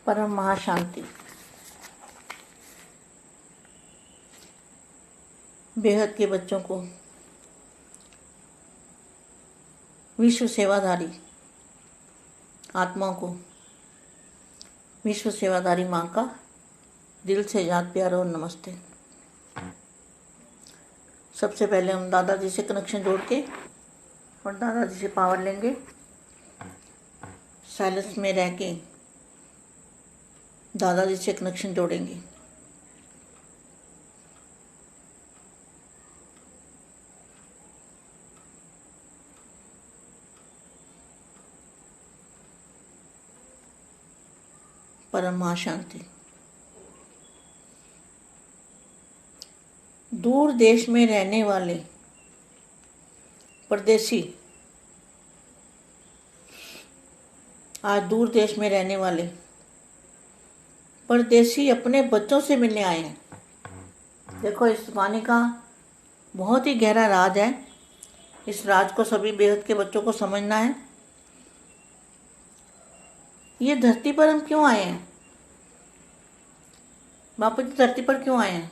परम महाशांति। बेहद के बच्चों को विश्व सेवाधारी आत्माओं को विश्व सेवाधारी माँ का दिल से याद प्यार और नमस्ते। सबसे पहले हम दादाजी से कनेक्शन जोड़ के और दादाजी से पावर लेंगे। साइलेंस में रह के दादाजी से कनेक्शन जोड़ेंगे। परम महाशांति। दूर देश में रहने वाले परदेसी, आज दूर देश में रहने वाले परदेसी अपने बच्चों से मिलने आए हैं। देखो, इस वाणी का बहुत ही गहरा राज है। इस राज को सभी बेहद के बच्चों को समझना है। ये धरती पर हम क्यों आए हैं? बापू जी धरती पर क्यों आए हैं?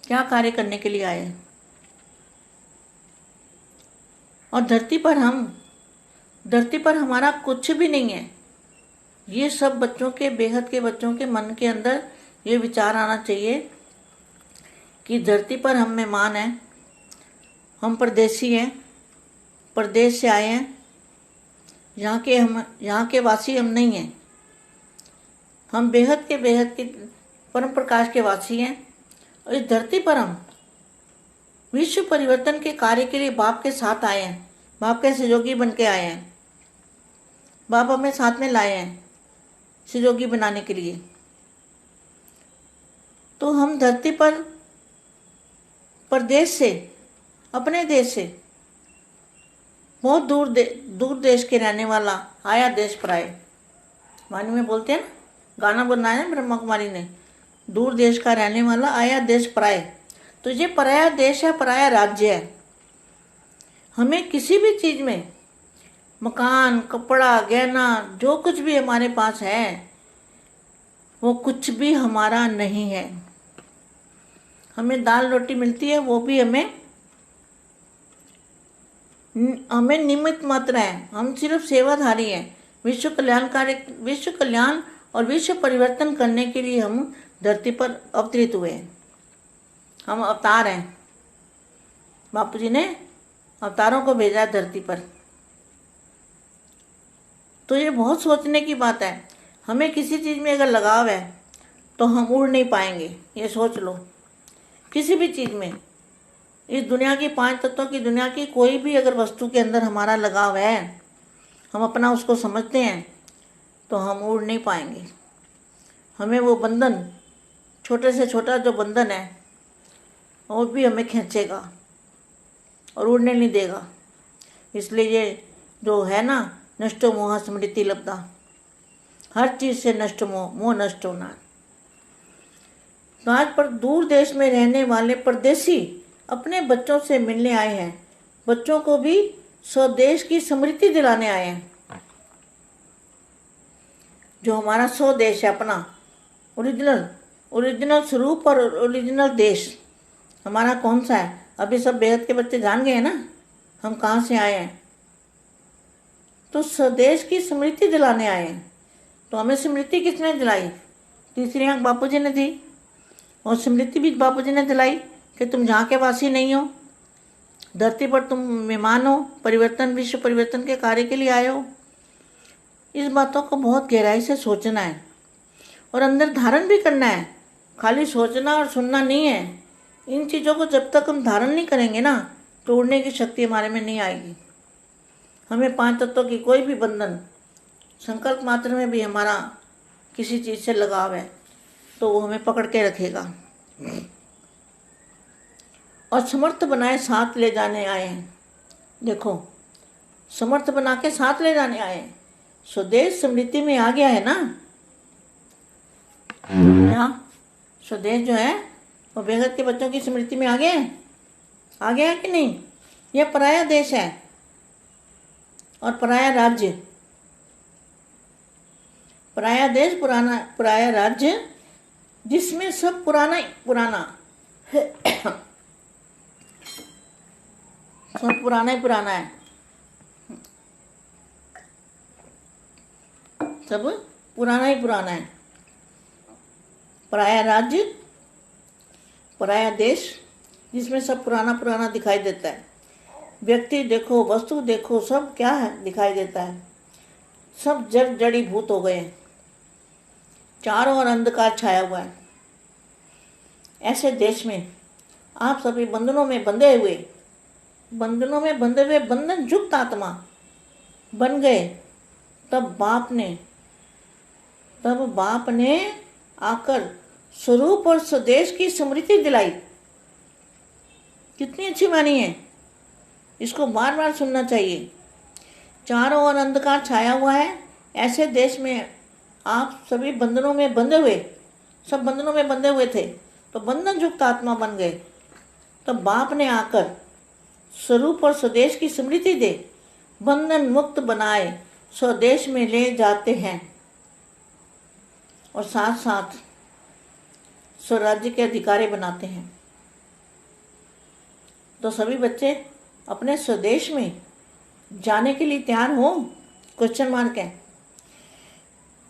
क्या कार्य करने के लिए आए हैं? और धरती पर हमारा कुछ भी नहीं है। ये सब बच्चों के, बेहद के बच्चों के मन के अंदर ये विचार आना चाहिए कि धरती पर हम मेहमान हैं, हम परदेसी हैं, परदेश से आए हैं। यहाँ के वासी हम नहीं हैं। हम बेहद के परम प्रकाश के वासी हैं। और इस धरती पर हम विश्व परिवर्तन के कार्य के लिए बाप के साथ आए हैं। बाप के सहयोगी बन के आए हैं। बाप हमें साथ में लाए हैं सहयोगी बनाने के लिए। तो हम धरती पर परदेश से, अपने देश से, बहुत दूर देश के रहने वाला आया देश पर आए। वाणी में बोलते हैं ना, गाना बनाया ब्रह्मा कुमारी ने, दूर देश का रहने वाला आया देश पर आए। तो ये पराया देश है, पराया राज्य है। हमें किसी भी चीज़ में, मकान, कपड़ा, गहना, जो कुछ भी हमारे पास है, वो कुछ भी हमारा नहीं है। हमें दाल रोटी मिलती है, वो भी हमें निमित्त मात्र है। हम सिर्फ सेवाधारी हैं। विश्व कल्याण और विश्व परिवर्तन करने के लिए हम धरती पर अवतरित हुए हैं। हम अवतार हैं। बापू जी ने अवतारों को भेजा है धरती पर। तो ये बहुत सोचने की बात है। हमें किसी चीज़ में अगर लगाव है तो हम उड़ नहीं पाएंगे। ये सोच लो, किसी भी चीज़ में, इस दुनिया की 5 तत्वों की दुनिया की कोई भी अगर वस्तु के अंदर हमारा लगाव है, हम अपना उसको समझते हैं, तो हम उड़ नहीं पाएंगे। हमें वो बंधन, छोटे से छोटा जो बंधन है, वो भी हमें खींचेगा और उड़ने नहीं देगा। इसलिए ये जो है ना, नष्टो मोह स्मृति लब्धा, हर चीज़ से नष्ट मोह नष्ट होना। तो आज पर दूर देश में रहने वाले परदेसी अपने बच्चों से मिलने आए हैं। बच्चों को भी स्वदेश की स्मृति दिलाने आए हैं। जो हमारा स्वदेश है, अपना ओरिजिनल स्वरूप और ओरिजिनल देश हमारा कौन सा है? अभी सब बेहद के बच्चे जान गए हैं ना हम कहाँ से आए हैं। तो स्वदेश की स्मृति दिलाने आए हैं। तो हमें स्मृति किसने दिलाई? तीसरी आंख बापू जी ने दी, और स्मृति भी बापू जी ने दिलाई कि तुम जहाँ के वासी नहीं हो, धरती पर तुम मेहमान हो, विश्व परिवर्तन के कार्य के लिए आए हो। इस बातों को बहुत गहराई से सोचना है और अंदर धारण भी करना है। खाली सोचना और सुनना नहीं है। इन चीज़ों को जब तक हम धारण नहीं करेंगे ना, तो उड़ने की शक्ति हमारे में नहीं आएगी। हमें 5 तत्वों की कोई भी बंधन, संकल्प मात्र में भी हमारा किसी चीज़ से लगाव है, तो वो हमें पकड़ के रखेगा। और समर्थ बनाए साथ ले जाने आए हैं। देखो, समर्थ बना के साथ ले जाने आए हैं। स्वदेश स्मृति में आ गया है ना। यहाँ स्वदेश जो है वो बेहद के बच्चों की स्मृति में आ गया है कि नहीं? यह पराया देश है और पराया राज्य। पराया देश पुराना पराया राज्य जिसमें सब पुराना ही पुराना सब पुराना ही पुराना है, सब पुराना ही पुराना है। पराया राज्य पराया देश जिसमें सब पुराना पुराना दिखाई देता है। व्यक्ति देखो, वस्तु देखो, सब क्या है दिखाई देता है। सब जड़ जड़ीभूत हो गए हैं, चारों ओर अंधकार छाया हुआ है। ऐसे देश में आप सभी बंधनों में बंधे हुए बंधन युक्त आत्मा बन गए। तब बाप ने आकर स्वरूप और स्वदेश की स्मृति दिलाई। कितनी अच्छी वाणी है, इसको बार बार सुनना चाहिए। चारों ओर अंधकार छाया हुआ है। ऐसे देश में आप सभी बंधनों में बंधे हुए, सब बंधनों में बंधे हुए थे, तो बंधन युक्त आत्मा बन गए। तो बाप ने आकर स्वरूप और स्वदेश की स्मृति दे बंधन मुक्त बनाए स्वदेश में ले जाते हैं और साथ साथ स्वराज्य के अधिकारी बनाते हैं। तो सभी बच्चे अपने स्वदेश में जाने के लिए तैयार हो? क्वेश्चन मार्क है।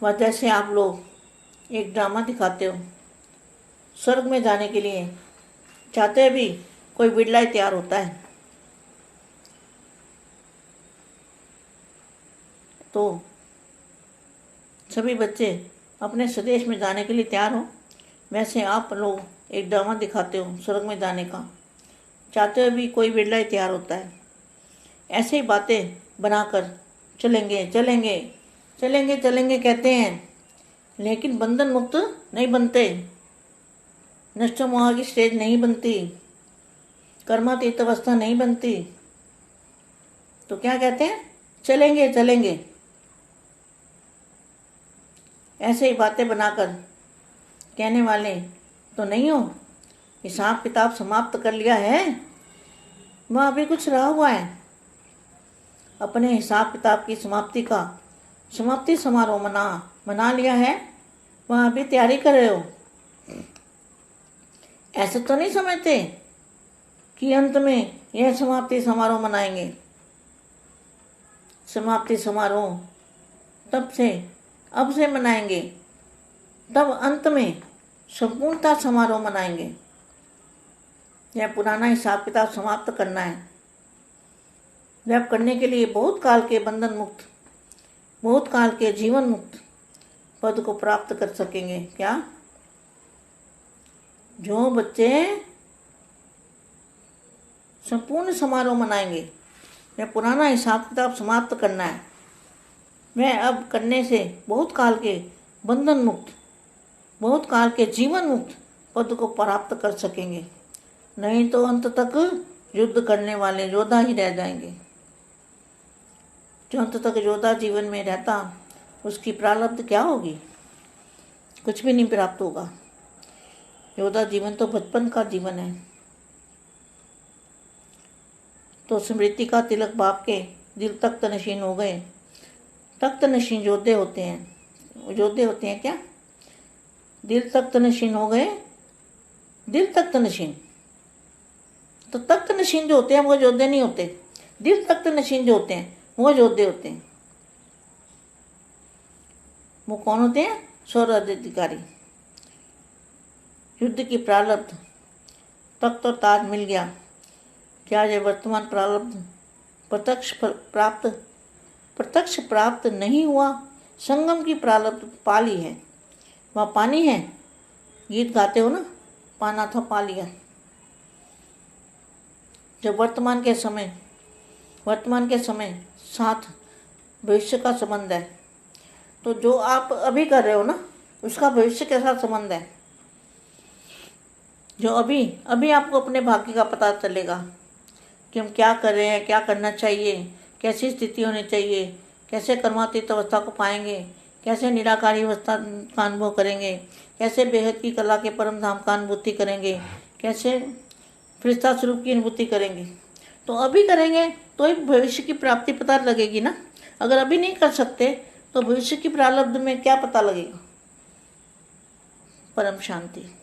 वह जैसे आप लोग एक ड्रामा दिखाते हो, स्वर्ग में जाने के लिए चाहते भी कोई बिड़ला ही तैयार होता है। तो सभी बच्चे अपने स्वदेश में जाने के लिए तैयार हो। वैसे आप लोग एक ड्रामा दिखाते हो स्वर्ग में जाने का, चाहते हुए भी कोई बिड़ला ही तैयार होता है। ऐसे ही बातें बनाकर चलेंगे चलेंगे चलेंगे चलेंगे कहते हैं, लेकिन बंधन मुक्त नहीं बनते, नष्ट मोह की स्टेज नहीं बनती, कर्मातीत अवस्था नहीं बनती। तो क्या कहते हैं? चलेंगे चलेंगे। ऐसे ही बातें बनाकर कहने वाले तो नहीं हो। हिसाब किताब समाप्त कर लिया है, वह अभी कुछ रहा हुआ है। अपने हिसाब किताब की समाप्ति समारोह मना लिया है, वह अभी तैयारी कर रहे हो। ऐसे तो नहीं समझते कि अंत में यह समाप्ति समारोह मनाएंगे। समाप्ति समारोह अब से मनाएंगे, तब अंत में संपूर्णता समारोह मनाएंगे। यह पुराना हिसाब किताब समाप्त करना है। वह करने के लिए बहुत काल के बंधन मुक्त, बहुत काल के जीवन मुक्त पद को प्राप्त कर सकेंगे। क्या? जो बच्चे संपूर्ण समारोह मनाएंगे, वह पुराना हिसाब किताब समाप्त करना है। वह अब करने से बहुत काल के बंधन मुक्त, बहुत काल के जीवन मुक्त पद को प्राप्त कर सकेंगे। नहीं तो अंत तक युद्ध करने वाले योद्धा ही रह जाएंगे। जो अंत तक योद्धा जीवन में रहता, उसकी प्रारब्ध क्या होगी? कुछ भी नहीं प्राप्त होगा। योद्धा जीवन तो बचपन का जीवन है। तो स्मृति का तिलक बाप के दिल तख्त नशीन हो गए। तख्त नशीन योद्धे होते हैं। योद्धे होते हैं क्या? दिल तख्त नशीन हो गए। दिल तख्त नशीन, तो तख्त नशीन जो होते हैं वो योद्धे नहीं होते। दिल तख्त नशीन जो होते हैं वो योद्धे होते हैं। वो कौन होते हैं? स्वराज्य अधिकारी। युद्ध की प्रारब्ध, तख्त और ताज मिल गया। क्या यह वर्तमान प्रारब्ध प्रत्यक्ष प्राप्त नहीं हुआ? संगम की प्रारब्ध पाली है। वहाँ पानी है, गीत गाते हो ना, पाना था पा लिया। जब वर्तमान के समय साथ भविष्य का संबंध है, तो जो आप अभी कर रहे हो ना, उसका भविष्य के साथ संबंध है। जो अभी आपको अपने भाग्य का पता चलेगा कि हम क्या कर रहे हैं, क्या करना चाहिए, कैसी स्थिति होनी चाहिए, कैसे कर्मातीत अवस्था को पाएंगे, कैसे निराकारी अवस्था का अनुभव करेंगे, कैसे बेहद की कला के परम धाम का अनुभूति करेंगे, कैसे फरिश्ता स्वरूप की अनुभूति करेंगे। तो अभी करेंगे तो ही भविष्य की प्राप्ति पता लगेगी ना। अगर अभी नहीं कर सकते तो भविष्य की प्रारब्ध में क्या पता लगेगा? परम शांति।